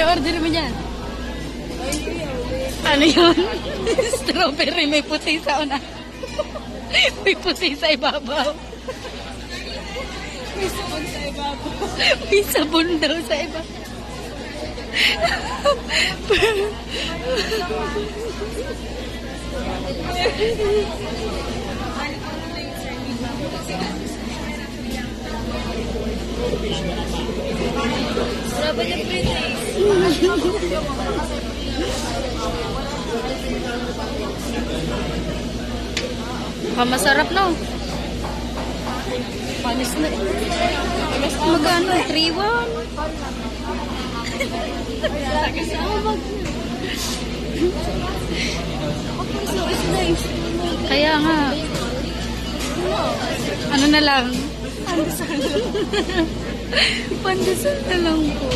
order mo dyan. Ano yun? Strawberry, may puti sa una. May puti sa ibabaw. May sabon sa ibabaw. May sabon daw sa ibabaw. Sarap niya pretty. Masarap no? Panis na. Magkano? 3-1? So, it's nice. Kaya nga. Ano na lang? Pandesal. Pandesal na lang po.